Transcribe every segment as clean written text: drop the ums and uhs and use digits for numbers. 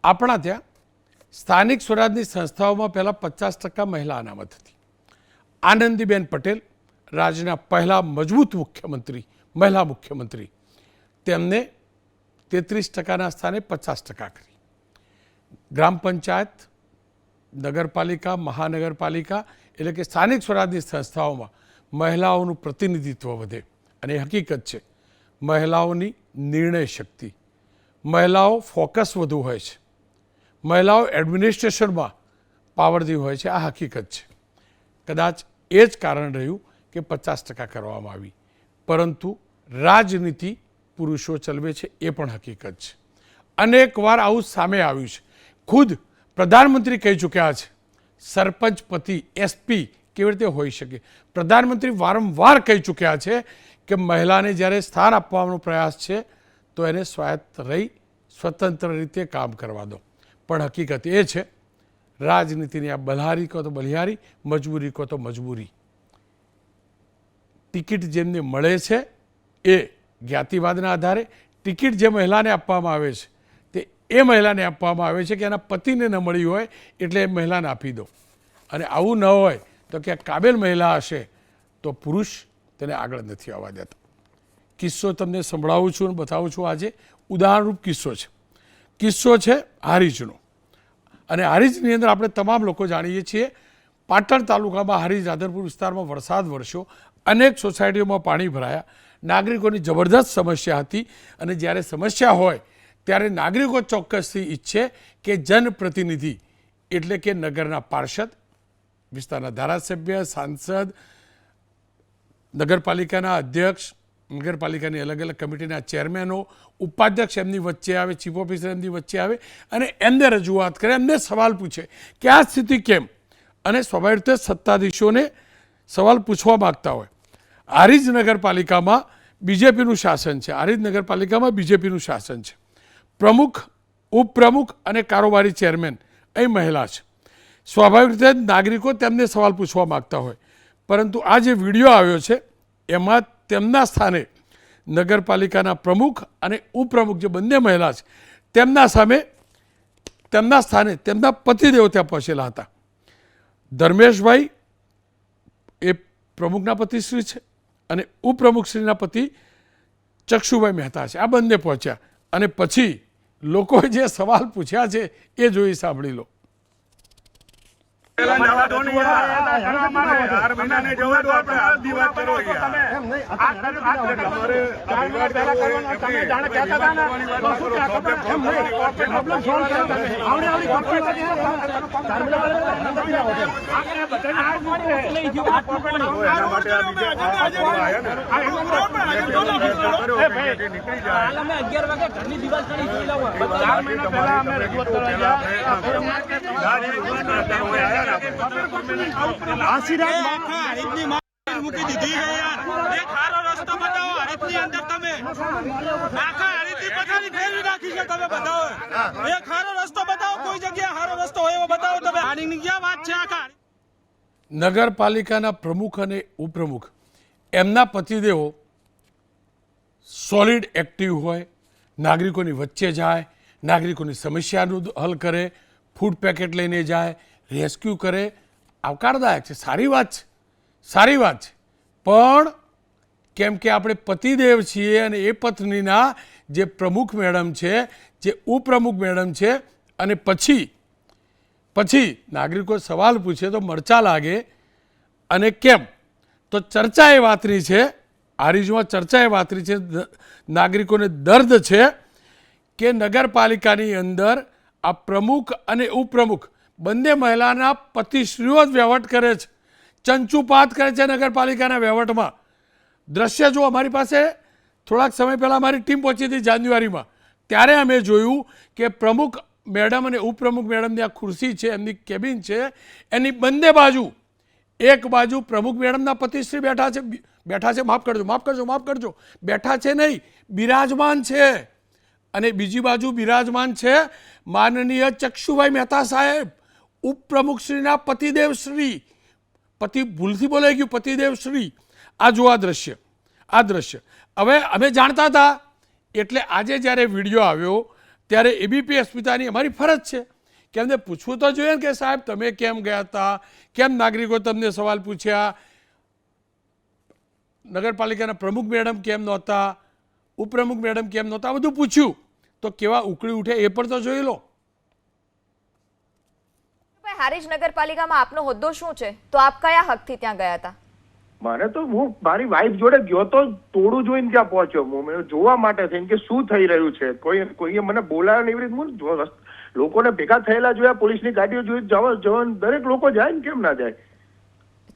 આપણા ત્યાં સ્થાનિક સ્વરાજની સંસ્થાઓમાં પહેલાં 50% મહિલા અનામત હતી. આનંદીબેન પટેલ રાજ્યના પહેલા મજબૂત મુખ્યમંત્રી, મહિલા મુખ્યમંત્રી, તેમને 33%ના સ્થાને 50% કરી. ગ્રામ પંચાયત, નગરપાલિકા, મહાનગરપાલિકા એટલે કે સ્થાનિક સ્વરાજની સંસ્થાઓમાં મહિલાઓનું પ્રતિનિધિત્વ વધે. અને હકીકત છે, મહિલાઓની નિર્ણય શક્તિ, મહિલાઓ ફોકસ વધુ હોય છે, મહિલાઓ એડમિનિસ્ટ્રેશનમાં પાવરથી હોય છે. આ હકીકત છે. કદાચ એ જ કારણ રહ્યું કે 50% કરવામાં આવી. પરંતુ રાજનીતિ પુરુષો ચલાવે છે, એ પણ હકીકત છે. અનેક વાર આવું સામે આવ્યું છે. ખુદ પ્રધાનમંત્રી કહી ચૂક્યા છે, સરપંચ પતિ એસપી કેવી રીતે હોઈ શકે. પ્રધાનમંત્રી વારંવાર કહી ચૂક્યા છે કે મહિલાને જ્યારે સ્થાન આપવાનો પ્રયાસ છે તો એને સ્વાયત્ત રહી સ્વતંત્ર રીતે કામ કરવા દો. પણ હકીકત એ છે, રાજનીતિની આ બલહારી કહો તો બલિહારી, મજબૂરી કહો તો મજબૂરી. ટિકિટ જેમને મળે છે એ જ્ઞાતિવાદના આધારે, ટિકિટ જે મહિલાને આપવામાં આવે છે તે એ મહિલાને આપવામાં આવે છે કે એના પતિને ન મળી હોય એટલે એ મહિલાને આપી દો. અને આવું ન હોય તો કે કાબેલ મહિલા હશે તો પુરુષ તેને આગળ નથી આવવા દેતા. કિસ્સો તમને સંભળાવું છું અને બતાવું છું. આજે ઉદાહરણરૂપ કિસ્સો છે. કિસ્સો છે હારીજનો. અને હારીજની અંદર આપણે તમામ લોકો જાણીએ છીએ, પાટણ તાલુકામાં હારીજ રાધનપુર વિસ્તારમાં વરસાદ વરસ્યો, અનેક સોસાયટીઓમાં પાણી ભરાયા, નાગરિકોની જબરદસ્ત સમસ્યા હતી. અને જ્યારે સમસ્યા હોય ત્યારે નાગરિકો ચોક્કસથી ઈચ્છે કે જનપ્રતિનિધિ એટલે કે નગરના પાર્ષદ, વિસ્તારના ધારાસભ્ય, સાંસદ, નગરપાલિકાના અધ્યક્ષ, નગરપાલિકાની અલગ અલગ કમિટીના ચેરમેનો, ઉપાધ્યક્ષ એમની વચ્ચે આવે, ચીફ ઓફિસર એમની વચ્ચે આવે અને એમને રજૂઆત કરે, એમને સવાલ પૂછે કે આ સ્થિતિ કેમ. અને સ્વાભાવિક રીતે સત્તાધીશોને સવાલ પૂછવા માગતા હોય. હારીજ નગરપાલિકામાં બીજેપીનું શાસન છે. હારીજ નગરપાલિકામાં બીજેપીનું શાસન છે. પ્રમુખ, ઉપપ્રમુખ અને કારોબારી ચેરમેન અહીં મહિલા છે. સ્વાભાવિક રીતે નાગરિકો તેમને સવાલ પૂછવા માગતા હોય. પરંતુ આ જે વિડીયો આવ્યો છે એમાં તેમના સ્થાને નગરપાલિકાના પ્રમુખ અને ઉપપ્રમુખ જે બંને મહિલા છે તેમના સામે, તેમના સ્થાને તેમના પતિદેવ ત્યાં પહોંચેલા હતા. ધર્મેશભાઈ એ પ્રમુખના પતિશ્રી છે અને ઉપપ્રમુખશ્રીના પતિ ચક્ષુભાઈ મહેતા છે. આ બંને પહોંચ્યા અને પછી લોકોએ જે સવાલ પૂછ્યા છે એ જોઈ સાંભળી લો. નગરપાલિકાના પ્રમુખ અને ઉપપ્રમુખ એમના પતિદેવો સોલિડ એક્ટિવ હોય, નાગરિકોની વચ્ચે જાય, નાગરિકોની સમસ્યાનું હલ કરે, ફૂડ પેકેટ લઈને જાય, રેસ્ક્યુ કરે. આવકારદાયક છે, સારી વાત છે, સારી વાત છે. પણ કેમ કે આપણે પતિદેવ છીએ અને એ પત્નીના જે પ્રમુખ મેડમ છે, જે ઉપપ્રમુખ મેડમ છે, અને પછી નાગરિકો સવાલ પૂછે તો મરચા લાગે. અને કેમ તો ચર્ચા એ વાતની છે, હારીજમાં ચર્ચા એ વાતની છે, નાગરિકોને દર્દ છે કે નગરપાલિકાની અંદર આ પ્રમુખ અને ઉપપ્રમુખ બંને મહિલાના પતિશ્રીઓ જ વહીવટ કરે છે, ચંચુપાત કરે છે નગરપાલિકાના વહીવટમાં. દ્રશ્ય જો અમારી પાસે થોડાક સમય પહેલાં અમારી ટીમ પહોંચી હતી જાન્યુઆરીમાં, ત્યારે અમે જોયું કે પ્રમુખ મેડમ અને ઉપપ્રમુખ મેડમની આ ખુરશી છે, એમની કેબિન છે, એની બંને બાજુ, એક બાજુ પ્રમુખ મેડમના પતિશ્રી બેઠા છે, માફ કરજો, બેઠા છે નહીં, બિરાજમાન છે. અને બીજી બાજુ બિરાજમાન છે માનનીય ચક્ષુભાઈ મહેતા સાહેબ, ઉપપ્રમુખશ્રીના પતિદેવશ્રી. પતિ ભૂલથી બોલાઈ ગયું, પતિદેવશ્રી. આ જો આ દ્રશ્ય હવે અમે જાણતા હતા એટલે આજે જ્યારે વિડીયો આવ્યો ત્યારે એબીપી અસ્મિતાની અમારી ફરજ છે કે એમને પૂછવું તો જોઈએ ને કે સાહેબ તમે કેમ ગયા હતા, કેમ નાગરિકો તમને સવાલ પૂછ્યા, નગરપાલિકાના પ્રમુખ મેડમ કેમ નહોતા, ઉપપ્રમુખ મેડમ કેમ નહોતા, બધું પૂછ્યું તો કેવા ઉકળી ઉઠે એ પણ તો જોઈ લો. હારીજ નગરપાલિકામાં આપનો હોદ્દો શું છે, તો આપ કયા હકથી ત્યાં ગયા હતા? મને તો હું મારી વાઈફ જોડે ગયો તો તોડું જોઈને ત્યાં પહોંચ્યો હું જોવા માટે થઈને કે શું થઈ રહ્યું છે. કોઈએ મને બોલાવ્યો ને એવી રીતે હું લોકોને ભેગા થયેલા જોયા, પોલીસની ગાડીઓ જોઈ જવાનું દરેક લોકો જાય ને કેમ ના જાય.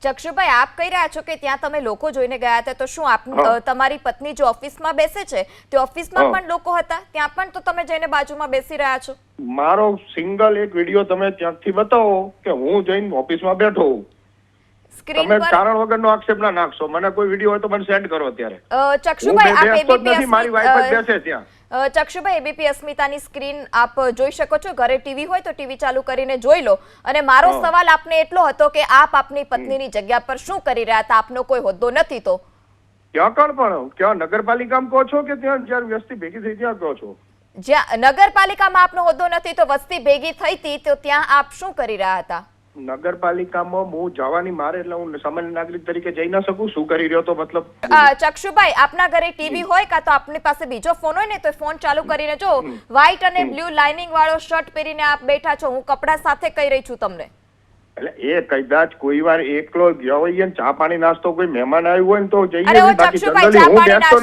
ચક્ષુભાઈ, આપ કહી રહ્યા છો કે ત્યાં તમે લોકો જોઈને ગયા હતા, તો શું આપ તમારી પત્ની જો ઓફિસમાં બેસે છે તે ઓફિસમાં પણ લોકો હતા? ત્યાં પણ તો તમે જઈને બાજુમાં બેસી રહ્યા છો. મારો સિંગલ એક વિડીયો તમે ત્યાંથી બતાવો કે હું જઈને ઓફિસમાં બેઠો હું. સ્ક્રીન તમે પર કારણ વગરનો આક્ષેપ ના નાખશો. મને કોઈ વિડીયો હોય તો મને સેન્ડ કરો અત્યારે. ચક્ષુભાઈ, આપ એબીપી મારી વાઈફ જ બેસે ત્યાં. ચક્ષુભાઈ, એબીપી અસ્મિતાની સ્ક્રીન આપ જોઈ શકો છો. ઘરે ટીવી હોય તો ટીવી ચાલુ કરીને જોઈ લો. અને મારો સવાલ આપને એટલો હતો કે આપ આપની પત્નીની જગ્યા પર શું કરી રહ્યા હતા? આપનો કોઈ હોદ્દો નથી તો ક્યાં કણ પણ ક્યાં નગરપાલિકામાં કહો છો કે ત્યાં જ્યારે વસ્તી ભેગી થઈ ત્યાં કહો છો? જ્યાં નગરપાલિકામાં આપનો હોદ્દો નથી તો વસ્તી ભેગી થઈ હતી તો ત્યાં આપ શું કરી રહ્યા હતા? નગરપાલિકામાં હું જવાની મારે એટલે હું સામાન્ય નાગરિક તરીકે જઈ ના શકું? શું કરી રહ્યો તો મતલબ? ચક્ષુભાઈ, આપના ઘરે ટીવી હોય કાં તો આપની પાસે બીજો ફોન હોય ને તો ફોન ચાલુ કરીને જો વ્હાઈટ અને બ્લુ લાઇનિંગ વાળો શર્ટ પહેરીને આપ બેઠા છો. હું કપડા સાથે કહી રહી છું તમને. એટલે એ કદાચ કોઈ વાર એકલો ગયો હોય ને ચા પાણી નાસ્તો કોઈ મહેમાન આવ્યું હોય ને તો જઈએ. અરે ઓ ચક્ષુભાઈ, ચા પાણી નાસ્તો,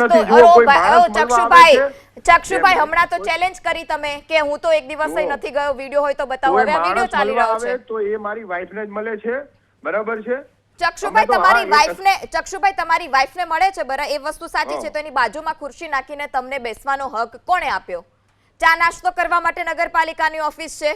ચક્ષુભાઈ હમણાં તો ચેલેન્જ કરી તમે કે હું તો એક દિવસ નથી ગયો. વિડિયો હોય તો બતાવો. હવે આ વિડિયો ચાલી રહ્યો છે તો એ મારી વાઈફને જ મળે છે, બરાબર છે? ચક્ષુભાઈ, તમારી વાઈફને ચક્ષુભાઈ તમારી વાઈફને મળે છે, બરાબર, એ વસ્તુ સાચી છે. તો એની બાજુમાં ખુરશી નાખીને તમને બેસવાનો હક કોણે આપ્યો? ચા નાસ્તો કરવા માટે નગરપાલિકાની ઓફિસ છે.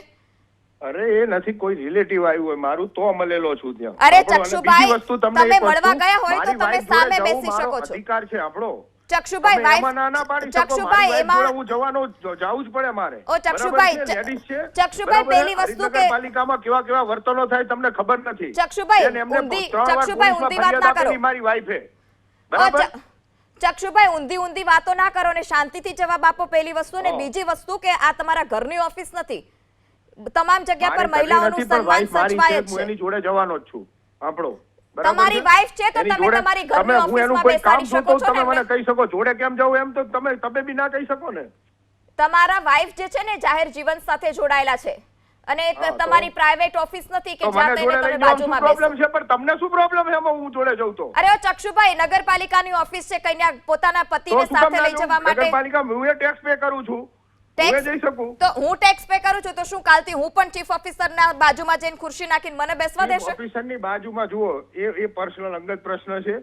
અરે એ નથી, કોઈ રિલેટિવ આવ્યું હોય મારું તો મળેલો છું ત્યાં. અરે ચક્ષુભાઈ, તમે મળવા ગયા હોય તો તમે સામે બેસી શકો છો. અધિકાર છે આપણો. ચક્ષુભાઈ, વાઈફ ચક્ષુભાઈ એમાં હું જવાનું જાવું જ પડે મારે. ઓ ચક્ષુભાઈ, ચક્ષુભાઈ પહેલી વસ્તુ કે પાલિકામાં કેવા વર્તનો થાય તમને ખબર નથી. ચક્ષુભાઈ ઊંધી વાત ના કરો. મારી વાઈફે, બરાબર? ચક્ષુભાઈ ઊંધી વાતો ના કરો ને શાંતિથી જવાબ આપો પહેલી વસ્તુ. ને બીજી વસ્તુ કે આ તમારા ઘરની ઓફિસ નથી. તમામ જગ્યા પર મહિલાઓનું સન્માન સચવાય છે. હું એની જોડે જવાનો જ છું. આપણો તમારી વાઈફ છે તો તમે તમારી ઘરની ઓફિસમાં બેસાડી શકો છો. તમે મને કહી શકો જોડે કેમ જાવ એમ તો તમે બી ના કહી શકો ને. તમારા વાઈફ જે છે ને જાહેર જીવન સાથે જોડાયેલા છે અને તમારી પ્રાઇવેટ ઓફિસ નથી કે જ્યાં તમે બાજુમાં બેસો. પ્રોબ્લેમ છે પણ તમને શું પ્રોબ્લેમ છે એમાં હું જોડે જઉં તો? અરે ચક્ષુભાઈ, નગરપાલિકાની ઓફિસ છે, કન્યા પોતાના પતિને સાથે લઈ જવા માટે. નગરપાલિકા હું ટેક્સ પે કરું છું. તો હું ટેક્સ પે કરું છું તો શું કાલથી હું પણ ચીફ ઓફિસરના બાજુમાં જઈને ખુરશી નાખીને મને બેસવા દેશો? ઓફિસરની બાજુમાં જુઓ એ પર્સનલ અંગત પ્રશ્ન છે.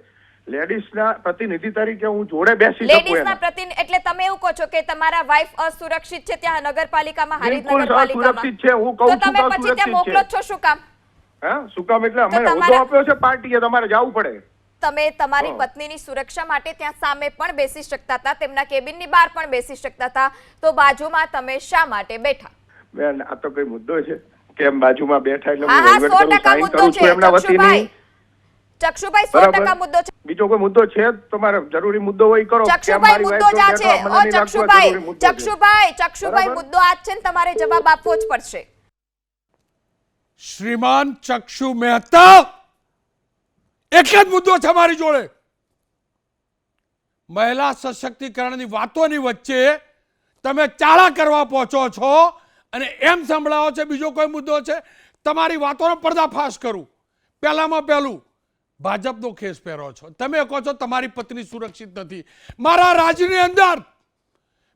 લેડીઝના પ્રતિનિધિ તરીકે હું જોડે બેસી શકું. લેડીઝના પ્રતિનિધિ એટલે તમે એવું કહો છો કે તમારા વાઈફ અસુરક્ષિત છે ત્યાં નગરપાલિકામાં, હારીજ નગરપાલિકામાં? અસુરક્ષિત છે હું કહું છું. તો તમે પછી ત્યાં મોકલો છો શું કામ? હા, શું કામ એટલે અમે હોદ્દો આપ્યો છે પાર્ટીએ, તમારે જવું પડે. તમે તમારી પત્નીની સુરક્ષા માટે ત્યાં સામે પણ બેસી શકતા હતા, તેમના કેબિનની બહાર પણ બેસી શકતા હતા, તો બાજુમાં તમે શા માટે બેઠા? બેન, આ તો કઈ મુદ્દો છે કેમ બાજુમાં બેઠા? એટલે હા 100% મુદ્દો છે ચક્ષુભાઈ. ચક્ષુભાઈ 100% મુદ્દો છે. બીજો કોઈ મુદ્દો છે તમારે જરૂરી મુદ્દો હોય કરો. ચક્ષુભાઈ મુદ્દો જ આ છે. ઓ ચક્ષુભાઈ મુદ્દો આ છે ને તમારે જવાબ આપવો જ પડશે. શ્રીમાન ચક્ષુ મહેતા, એક જ મુદ્દો છે મારી જોડે. મહિલા સશક્તિકરણની વાતોની વચ્ચે તમે ચાળા કરવા પહોંચો છો અને એમ સંભળાવો છે બીજો કોઈ મુદ્દો છે. તમારી વાતોનો પર્દાફાશ કરું. પહેલામાં પહેલું ભાજપનો ખેસ પહેરો છો. તમે કહો છો તમારી પત્ની સુરક્ષિત નથી. મારા રાજ્યની અંદર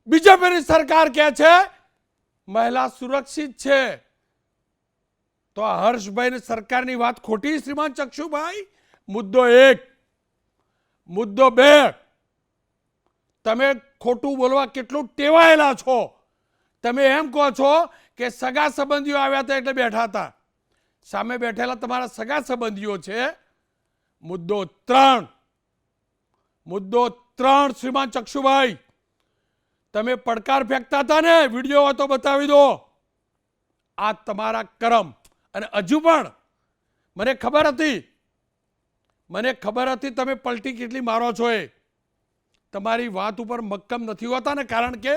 બીજેપીની સરકાર કહે છે મહિલા સુરક્ષિત છે. તો આ હર્ષભાઈ સરકારની વાત ખોટી શ્રીમાન ચક્ષુભાઈ? મુદ્દો 1. મુદ્દો 2, તમે ખોટું બોલવા કેટલું ટેવાયેલા છો. તમે એમ કહો છો કે સગા સંબંધીઓ આવ્યા હતા એટલે બેઠા હતા. સામે બેઠેલા તમારા સગા સંબંધીઓ છે. મુદ્દો 3, શ્રીમાન ચક્ષુભાઈ, તમે પડકાર ફેંકતા હતા ને, વિડીયો હોય તો બતાવી દો. આ તમારા કર્મ. અને હજુ પણ મને ખબર હતી તમે પલટી કેટલી મારો છો. એ તમારી વાત ઉપર મક્કમ નથી હોતા ને, કારણ કે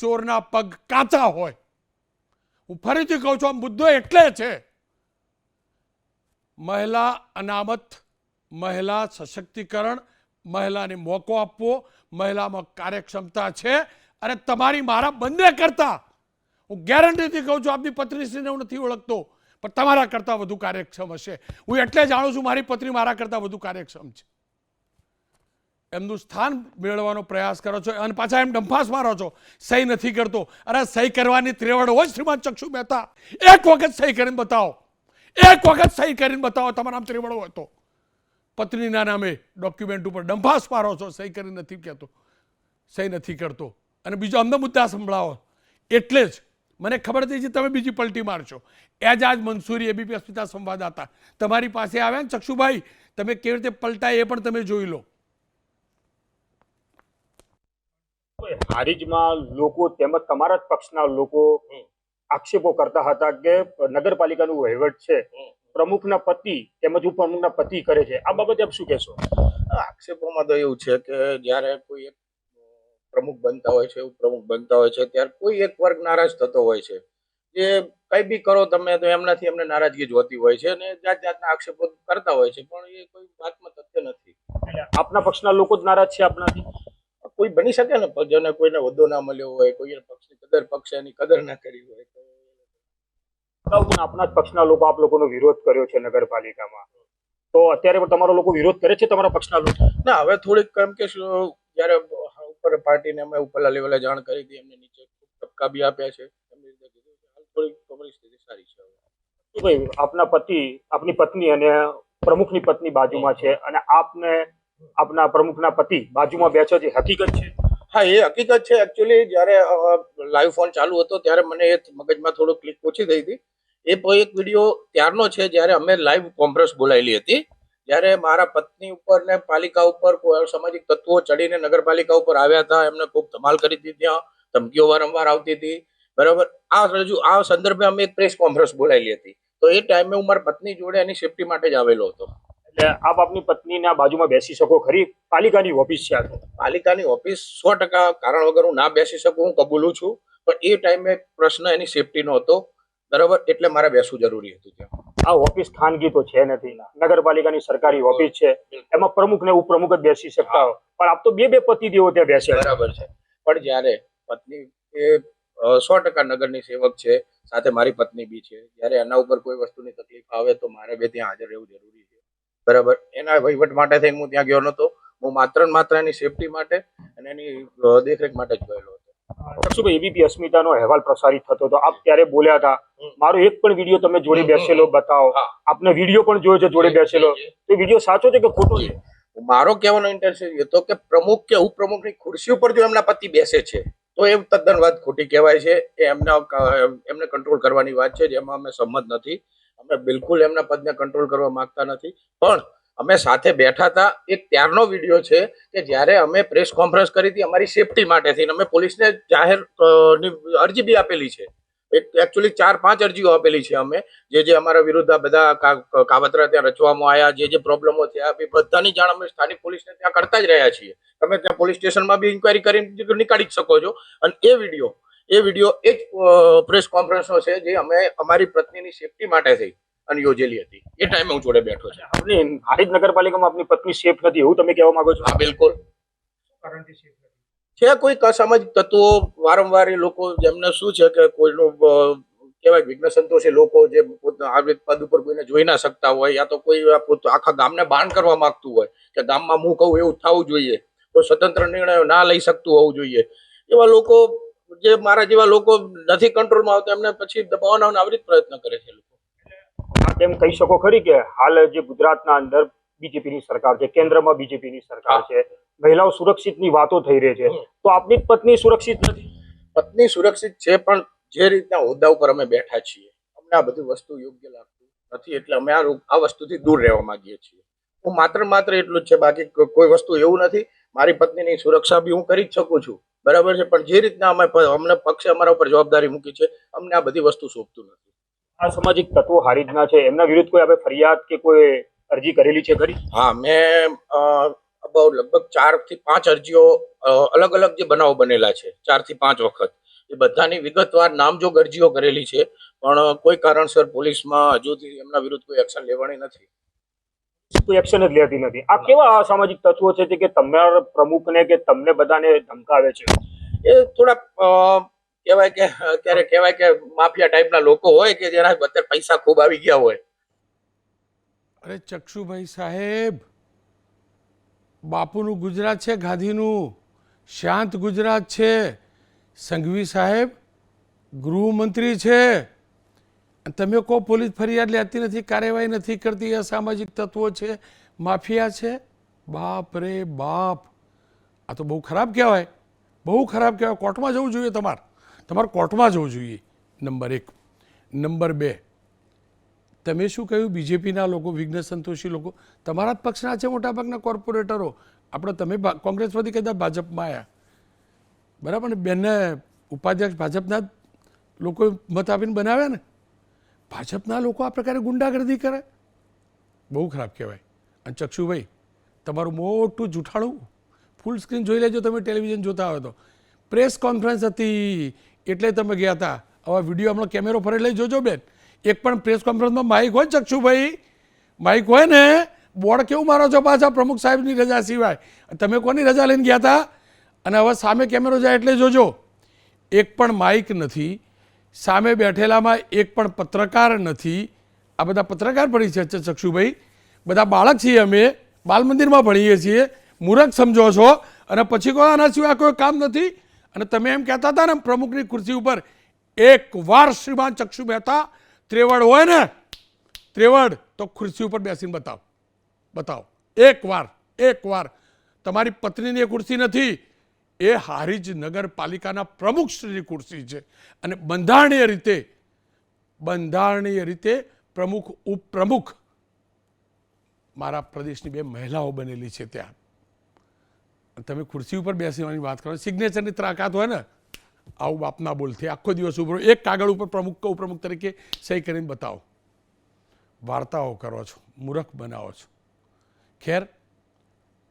ચોરના પગ કાચા હોય. હું ફરીથી કહું છું, આ મુદ્દો એટલે છે મહિલા અનામત, મહિલા સશક્તિકરણ, મહિલાને મોકો આપવો, મહિલામાં કાર્યક્ષમતા છે. અને તમારી મારા બંને કરતા હું ગેરંટીથી કહું છું, આપની પત્નીશ્રીને હું નથી ઓળખતો, પણ તમારા કરતાં વધુ કાર્યક્ષમ હશે. હું એટલે જાણું છું મારી પત્ની મારા કરતાં વધુ કાર્યક્ષમ છે. એમનું સ્થાન મેળવવાનો પ્રયાસ કરો છો અને પાછા એમ ડંફાસ મારો છો, સહી નથી કરતો. અરે સહી કરવાની ત્રેવડ હોય શ્રીમાન ચક્ષુ મહેતા, એક વખત સહી કરીને બતાવો, એક વખત સહી કરીને બતાવો તમારા ત્રેવડ હોય તો. પત્નીના નામે ડોક્યુમેન્ટ ઉપર ડંફાસ મારો છો, સહી કરી નથી કહેતો, સહી નથી કરતો. અને બીજો અમને મુદ્દા સંભળાવો. એટલે જ મને ખબર હતી કે તમે બીજી પલટી મારશો. એજાજ મંસૂરી એબીપી અસ્મિતા સંવાદદાતા તમારી પાસે આવ્યા ને ચક્ષુભાઈ, તમે કેવી રીતે પલટાય એ પણ તમે જોઈ લો. હારીજમાં લોકો તેમજ તમારા જ પક્ષના લોકો આક્ષેપો કરતા હતા કે નગરપાલિકાનું વહીવટ છે પ્રમુખના પતિ તેમજ ઉપપ્રમુખના પતિ કરે છે. આ બાબતે આપ શું કહેશો? આક્ષેપોમાં તો એવું છે કે જ્યારે કોઈ એક પ્રમુખ બનતા હોય છે, ઉપપ્રમુખ બનતા હોય છે, ત્યારે કોઈ એક વર્ગ નારાજ થતો હોય છે. જે કઈ બી કરો તમે તો એમનાથી એમને નારાજગી જ હોતી હોય છે અને જાત જાતના આક્ષેપો કરતા હોય છે, પણ એ કોઈ વાતમાં તથ્ય નથી. આપના પક્ષના લોકો જ નારાજ છે આપનાથી? કોઈ બની શકે ને, જેને કોઈને હોદ્દો ના મળ્યો હોય, કોઈને પક્ષની કદર, પક્ષ એની કદર ના કરી હોય તો. અગાઉ પણ આપના જ પક્ષના લોકો આપ લોકોનો વિરોધ કર્યો છે નગરપાલિકામાં, તો અત્યારે પણ તમારો લોકો વિરોધ કરે છે તમારા પક્ષના લોકો? ના, હવે થોડીક કેમ કે જયારે ઉપર પાર્ટીને અમે ઉપરલા લેવલે જાણ કરી હતી, એમને નીચે ધક્કા બી આપ્યા છે, એમની રીતે કીધું કે હાલ થોડીક પરિસ્થિતિ સારી છે. તો ભાઈ આપના પતિ, આપની પત્ની અને પ્રમુખની પત્ની બાજુમાં છે અને આપને આપના પ્રમુખના પતિ બાજુમાં બેઠો છે, હકીકત છે? હા, એ હકીકત છે. એકચ્યુઅલી જયારે લાઈવ ફોન ચાલુ હતો ત્યારે મને એ મગજમાં થોડું ક્લિક ઓછી થઈ હતી. એ એક વિડીયો ત્યારનો છે જ્યારે અમે લાઈવ કોન્ફરન્સ બોલાયેલી હતી, જ્યારે મારા પત્ની ઉપર ને પાલિકા ઉપર સામાજિક તત્વો ચડીને નગરપાલિકા ઉપર આવ્યા હતા. એમને ખૂબ ધમાલ કરી હતી, ત્યાં ધમકીઓ વારંવાર આવતી હતી. બરાબર, આ સંદર્ભે અમે એક પ્રેસ કોન્ફરન્સ બોલાયેલી હતી. તો એ ટાઈમે હું મારી પત્ની જોડે એની સેફટી માટે જ આવેલો હતો. એટલે આપ આપની પત્નીના બાજુમાં બેસી શકો ખરી? પાલિકાની ઓફિસ છે આ તો. પાલિકાની ઓફિસ 100% કારણ વગર હું ના બેસી શકું, હું કબૂલું છું, પણ એ ટાઈમે પ્રશ્ન એની સેફટીનો હતો. બરાબર, એટલે મારે બેસવું જરૂરી હતું ત્યાં. આ ઓફિસ ખાનગી તો છે નથી, નગરપાલિકાની સરકારી ઓફિસ છે, એમાં પ્રમુખ ને ઉપપ્રમુખ જ બેસી શકતા હોય, પણ આપ તો બે બે પતિદેવો ત્યાં બેસે. બરાબર છે, પણ જ્યારે પત્ની એ 100% નગરની સેવક છે, સાથે મારી પત્ની બી છે, જ્યારે એના ઉપર કોઈ વસ્તુની તકલીફ આવે તો મારે બે ત્યાં હાજર રહેવું જરૂરી છે. બરાબર, એના વહીવટ માટે થઈને હું ત્યાં ગયો નતો. હું માત્ર ને માત્ર એની સેફટી માટે અને એની દેખરેખ માટે જ ગયેલો હતો. ચક્ષુભાઈ, એબીપી અસ્મિતાનો અહેવાલ પ્રસારિત થતો હતો, આપ ત્યારે બોલ્યા હતા મારો એક પણ વિડીયો તમે જોડે બેસેલો બતાવો. આપને વિડીયો પણ જોયો છે જોડે બેસેલો, તો વિડીયો સાચો છે કે ખોટો છે? મારો કહેવાનો ઇન્ટેન્શન એ હતો કે પ્રમુખ કે ઉપપ્રમુખની ખુરશી ઉપર જો એમના પતિ બેસે છે તો એ તદ્દન વાત ખોટી કહેવાય છે. એ એમને કંટ્રોલ કરવાની વાત છે, જેમાં અમે સંમત નથી. અમે બિલકુલ એમના પદને કંટ્રોલ કરવા માંગતા નથી, પણ અમે સાથે બેઠા હતા. એક ત્યારનો વિડીયો છે કે જ્યારે અમે પ્રેસ કોન્ફરન્સ કરી હતી અમારી સેફટી માટે થઈને. અમે પોલીસને જાહેર અરજી બી આપેલી છે. એકચ્યુઅલી 4-5 અરજીઓ આપેલી છે અમે, જે અમારા વિરુદ્ધ આ બધા કાવતરા ત્યાં રચવામાં આવ્યા, જે પ્રોબ્લેમો થયા, એ બધાની જાણ અમે સ્થાનિક પોલીસને ત્યાં કરતા જ રહ્યા છીએ. તમે ત્યાં પોલીસ સ્ટેશનમાં બી ઇન્ક્વાયરી કરીને નીકાળી જ શકો છો. અને એ વિડીયો એ જ પ્રેસ કોન્ફરન્સનો છે જે અમે અમારી પત્નીની સેફટી માટે થઈ અને યોજેલી હતી. એ ટાઈમે હું જોડે બેઠો છે. આપની હારીજ નગરપાલિકામાં આપની પત્ની સેફ નથી એવું તમે કહેવા માંગો છો? હા, બિલકુલ છે. કોઈ અસામાજિક તત્વો વારંવાર એ લોકો, જેમને શું છે કે કોઈનું કહેવાય વિઘ્ન સંતોષી લોકો, જે પદ ઉપર કોઈને જોઈ ના શકતા હોય, યા તો કોઈ આખા ગામને બાન કરવા માંગતું હોય કે ગામમાં હું કહું એવું થવું જોઈએ, કોઈ સ્વતંત્ર નિર્ણયો ના લઈ શકતું હોવું જોઈએ, એવા લોકો, જે મારા જેવા લોકો નથી કંટ્રોલમાં આવતા, એમને પછી દબાવવાનો આવી રીતે પ્રયત્ન કરે છે લોકો. આપ એમ કહી શકો ખરી કે હાલ જે ગુજરાતના અંદર બીજેપીની સરકાર છે, કેન્દ્રમાં બીજેપીની સરકાર છે, મહિલાઓ સુરક્ષિતની વાતો થઈ રહી છે, તો આપની પત્ની સુરક્ષિત નથી? પત્ની સુરક્ષિત છે, પણ જે રીતના હોદ્દા ઉપર અમે બેઠા છીએ અમને આ બધી વસ્તુ યોગ્ય લાગતું નથી, એટલે અમે આ વસ્તુથી દૂર રહેવા માંગીએ છીએ. હું માત્ર એટલું જ છે, બાકી કોઈ વસ્તુ એવું નથી. મારી પત્નીની સુરક્ષા બી હું કરી જ શકું છું, બરાબર છે, પણ જે રીતના અમને પક્ષે અમારા ઉપર જવાબદારી મૂકી છે, અમને આ બધી વસ્તુ સોંપતું નથી. આ સામાજિક તત્વો હારીજના છે, એમના વિરુદ્ધ કોઈ આપણે ફરિયાદ કે કોઈ અરજી કરેલી છે ખરી? હા, મેં લગભગ 4 થી 5 અરજીઓ અલગ અલગ જે બનાવો બનેલા છે, 4 થી 5 વખત એ બધાની વિગતવાર નામજોગ અરજીઓ કરેલી છે, પણ કોઈ કારણસર પોલીસમાં હજુ સુધી એમના વિરુદ્ધ કોઈ એક્શન લેવાની નથી. કોઈ એક્શન જ લેતી નથી. આ કેવા અસામાજિક તત્વો છે કે તમારા પ્રમુખને કે તમને બધાને ધમકાવે છે? એ થોડાક કહેવાય કે અત્યારે કહેવાય કે માફિયા ટાઈપના લોકો હોય કે જેના અત્યારે પૈસા ખૂબ આવી ગયા હોય. અરે ચક્ષુભાઈ સાહેબ, બાપુનું ગુજરાત છે, ગાંધીનું શાંત ગુજરાત છે. સંઘવી સાહેબ ગૃહમંત્રી છે, અને તમે કહો પોલીસ ફરિયાદ લેતી નથી, કાર્યવાહી નથી કરતી, અસામાજિક તત્વો છે, માફિયા છે. બાપ રે બાપ, આ તો બહુ ખરાબ કહેવાય, બહુ ખરાબ કહેવાય. કોર્ટમાં જવું જોઈએ, તમારે કોર્ટમાં જવું જોઈએ. નંબર 1. નંબર 2, તમે શું કહ્યું? બીજેપીના લોકો, વિઘ્ન સંતોષી લોકો તમારા જ પક્ષના છે, મોટાભાગના કોર્પોરેટરો. આપણે તમે કોંગ્રેસમાંથી કદાચ ભાજપમાં આવ્યા, બરાબર ને? બેનને ઉપાધ્યક્ષ ભાજપના લોકો મત આપીને બનાવ્યા ને. ભાજપના લોકો આ પ્રકારે ગુંડાગર્દી કરે, બહુ ખરાબ કહેવાય. અને ચક્ષુભાઈ, તમારું મોટું જૂઠાણું ફૂલ સ્ક્રીન જોઈ લેજો, તમે ટેલિવિઝન જોતા હોય તો. પ્રેસ કોન્ફરન્સ હતી એટલે તમે ગયા હતા. આવા વિડીયો હમણાં કેમેરો ફરે લઈ જોજો બેન. એક પણ પ્રેસ કોન્ફરન્સમાં માઇક હોય ચક્ષુભાઈ, માઇક હોય ને, બોર્ડ કેવું મારો છો પાછા પ્રમુખ સાહેબની રજા સિવાય? તમે કોની રજા લઈને ગયા હતા? અને હવે સામે કેમેરો જાય એટલે જોજો, એક પણ માઇક નથી, સામે બેઠેલામાં એક પણ પત્રકાર નથી. આ બધા પત્રકાર ભણી છે ચક્ષુભાઈ, બધા બાળક છીએ, અમે બાલ મંદિરમાં ભણીએ છીએ. મૂર્ખ સમજો છો અને પછી કહો આના સિવાય કોઈ કામ નથી. અને તમે એમ કહેતા હતા ને પ્રમુખની ખુરશી ઉપર, એક વાર શ્રીમાન ચક્ષુ મહેતા ત્રેવડ હોય ને, ત્રેવડ, તો ખુરશી ઉપર બેસીને બતાવો. એક વાર. તમારી પત્નીની એ ખુરશી નથી, એ હારીજ નગરપાલિકાના પ્રમુખશ્રીની ખુરશી છે. અને બંધારણીય રીતે પ્રમુખ, ઉપપ્રમુખ મારા પ્રદેશની 2 મહિલાઓ બનેલી છે ત્યાં. તમે ખુરશી ઉપર બેસવાની વાત કરો, સિગ્નેચરની તાકાત હોય ને, આવું બાપના બોલથી આખો દિવસ ઉપર એક કાગળ ઉપર પ્રમુખ કે ઉપપ્રમુખ તરીકે સહી કરીને બતાવો. વાર્તાઓ કરો છો, મૂર્ખ બનાવો છો. ખેર,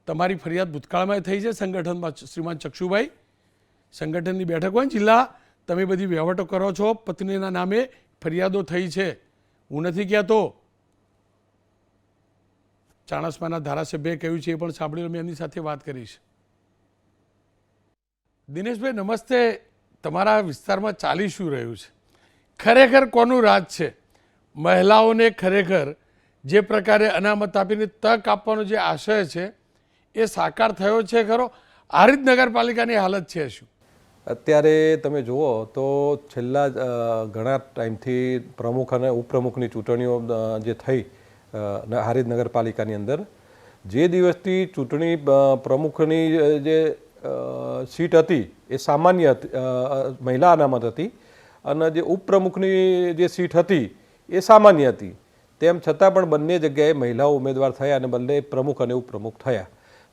તમારી ફરિયાદ ભૂતકાળમાં થઈ છે સંગઠનમાં શ્રીમાન ચક્ષુભાઈ. સંગઠનની બેઠક હોય ને જિલ્લા, તમે બધી વહીવટો કરો છો, પત્નીના નામે ફરિયાદો થઈ છે, હું નથી કહેતો. ચાણસ્માના ધારાસભ્યએ કહ્યું છે, એ પણ સાંભળ્યું, મેં એમની સાથે વાત કરીશ. દિનેશભાઈ નમસ્તે. તમારા વિસ્તારમાં ચાલી શું રહ્યું છે? ખરેખર કોનું રાજ છે? મહિલાઓને ખરેખર જે પ્રકારે અનામત આપીને તક આપવાનો જે આશય છે એ સાકાર થયો છે ખરો? હારીજ નગરપાલિકાની હાલત છે શું? અત્યારે તમે જુઓ તો છેલ્લા ઘણા ટાઈમથી પ્રમુખ અને ઉપપ્રમુખની ચૂંટણીઓ જે થઈ હારીજ નગરપાલિકાની અંદર, જે દિવસથી ચૂંટણી પ્રમુખની જે સીટ હતી એ સામાન્ય મહિલા અનામત હતી, અને જે ઉપપ્રમુખની જે સીટ હતી એ સામાન્ય હતી. તેમ છતાં પણ બંને જગ્યાએ મહિલાઓ ઉમેદવાર થયા અને બંને પ્રમુખ અને ઉપપ્રમુખ થયા.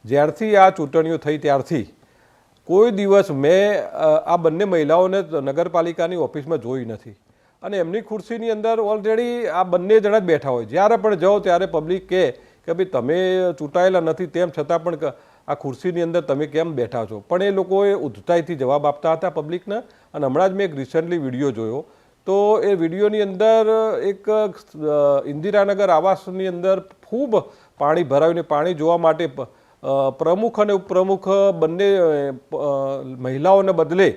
જ્યારથી આ ચૂંટણીઓ થઈ ત્યારથી કોઈ દિવસ મેં આ બંને મહિલાઓને નગરપાલિકાની ઓફિસમાં જોઈ નથી. અને એમની ખુરશીની અંદર ઓલરેડી આ બંને જણા જ બેઠા હોય. જ્યારે પણ જાઓ ત્યારે પબ્લિક કહે કે ભાઈ તમે ચૂંટાયેલા નથી, તેમ છતાં પણ આ ખુરશીની અંદર તમે કેમ બેઠા છો? પણ એ લોકોએ ઉધતાઈથી જવાબ આપતા હતા પબ્લિકને. અને હમણાં જ મેં એક રિસન્ટલી વિડીયો જોયો, તો એ વિડીયોની અંદર એક ઇન્દિરાનગર આવાસની અંદર ખૂબ પાણી ભરાવીને પાણી જોવા માટે પ્રમુખ અને ઉપપ્રમુખ બંને મહિલાઓને બદલે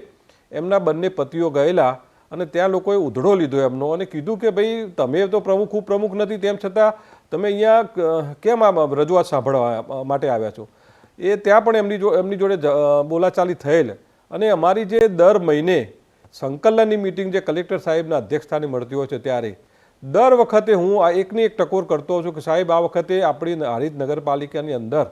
એમના બંને પતિઓ ગયેલા, અને ત્યાં લોકોએ ઉધડો લીધો એમનો અને કીધું કે ભાઈ તમે તો પ્રમુખ ઉપપ્રમુખ નથી, તેમ છતાં તમે અહીંયા કેમ આ રજૂઆત સાંભળવા માટે આવ્યા છો? એ ત્યાં પણ એમની જોડે બોલાચાલી થયેલ. અને અમારી જે દર મહિને સંકલનની મિટિંગ જે કલેક્ટર સાહેબના અધ્યક્ષસ્થાને મળતી હોય છે, ત્યારે દર વખતે હું આ એકની એક ટકોર કરતો હોઉં છું કે સાહેબ આ વખતે આપણી હારીજ નગરપાલિકાની અંદર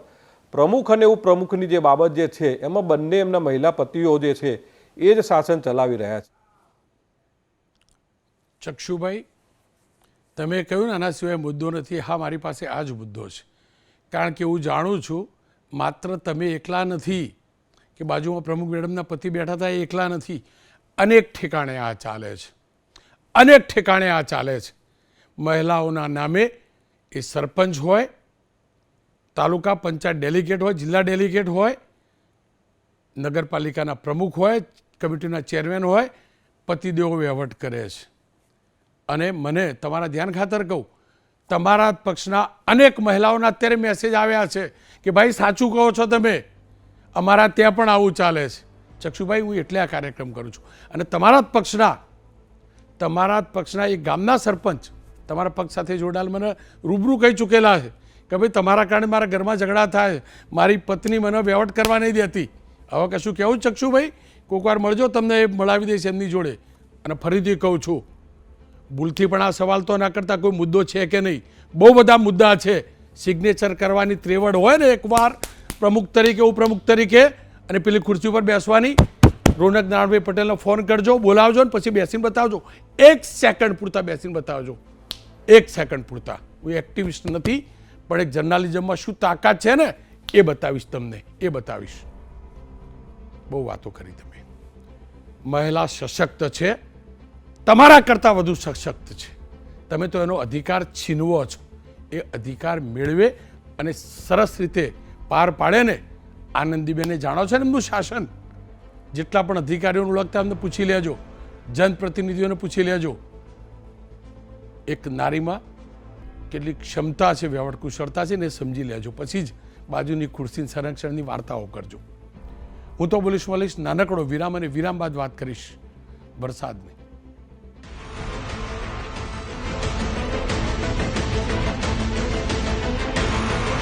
પ્રમુખ અને ઉપપ્રમુખની જે બાબત જે છે એમાં બંને એમના મહિલા પતિઓ જે છે એ જ શાસન ચલાવી રહ્યા છે. ચક્ષુભાઈ, તમે કહ્યું ને આના સિવાય મુદ્દો નથી. હા, મારી પાસે આ જ મુદ્દો છે. કારણ કે હું જાણું છું માત્ર તમે એકલા નથી કે બાજુમાં પ્રમુખ મેડમના પતિ બેઠા હતા, એ એકલા નથી. અનેક ઠેકાણે આ ચાલે છે, અનેક ઠેકાણે આ ચાલે છે. મહિલાઓના નામે એ સરપંચ હોય, તાલુકા પંચાયત ડેલિગેટ હોય, જિલ્લા ડેલિગેટ હોય, નગરપાલિકાના પ્રમુખ હોય, કમિટીના ચેરમેન હોય, પતિદેવો વહીવટ કરે છે. અને મને તમારા ધ્યાન ખાતર કહું, તમારા પક્ષના અનેક મહિલાઓના અત્યારે મેસેજ આવ્યા છે કે ભાઈ સાચું કહો છો તમે, અમારા ત્યાં પણ આવું ચાલે છે. ચક્ષુભાઈ, હું એટલે આ કાર્યક્રમ કરું છું. અને તમારા જ પક્ષના એક ગામના સરપંચ તમારા પક્ષ સાથે જોડાયેલ મને રૂબરૂ કહી ચૂકેલા છે કે ભાઈ તમારા કારણે મારા ઘરમાં ઝઘડા થાય, મારી પત્ની મને વહીવટ કરવા નહીં દેતી. હવે કશું કહેવું ચક્ષુભાઈ? કોઈક વાર મળજો, તમને એ મળાવી દઈશ એમની જોડે. અને ફરીથી કહું છું, ભૂલથી પણ આ સવાલ તો ના કરતા કોઈ મુદ્દો છે કે નહીં. બહુ બધા મુદ્દા છે. સિગ્નેચર કરવાની ત્રેવડ હોય ને એકવાર પ્રમુખ તરીકે, ઉપપ્રમુખ તરીકે, અને પેલી ખુરશી ઉપર બેસવાની, રોનક નારાયણભાઈ પટેલનો ફોન કરજો, બોલાવજો ને પછી બેસીને બતાવજો. 1 સેકન્ડ પૂરતા બેસીને બતાવજો, 1 સેકન્ડ પૂરતા. હું એક્ટિવિસ્ટ નથી, પણ એક જર્નાલિઝમમાં શું તાકાત છે ને એ બતાવીશ તમને, એ બતાવીશ. બહુ વાતો કરી તમે. મહિલા સશક્ત છે, તમારા કરતાં વધુ સશક્ત છે. તમે તો એનો અધિકાર છીનવો છો. એ અધિકાર મેળવે અને સરસ રીતે પાર પાડે ને. આનંદીબેને જાણો છો ને એમનું શાસન, જેટલા પણ અધિકારીઓને ઓળખતા એમને પૂછી લેજો, જનપ્રતિનિધિઓને પૂછી લેજો. એક નારીમાં કેટલી ક્ષમતા છે, વ્યવહાર કુશળતા છે ને એ સમજી લેજો. પછી જ બાજુની ખુરશી સંરક્ષણની વાર્તાઓ કરજો. હું તો બોલીશ નાનકડો વિરામ, અને વિરામ બાદ વાત કરીશ વરસાદની.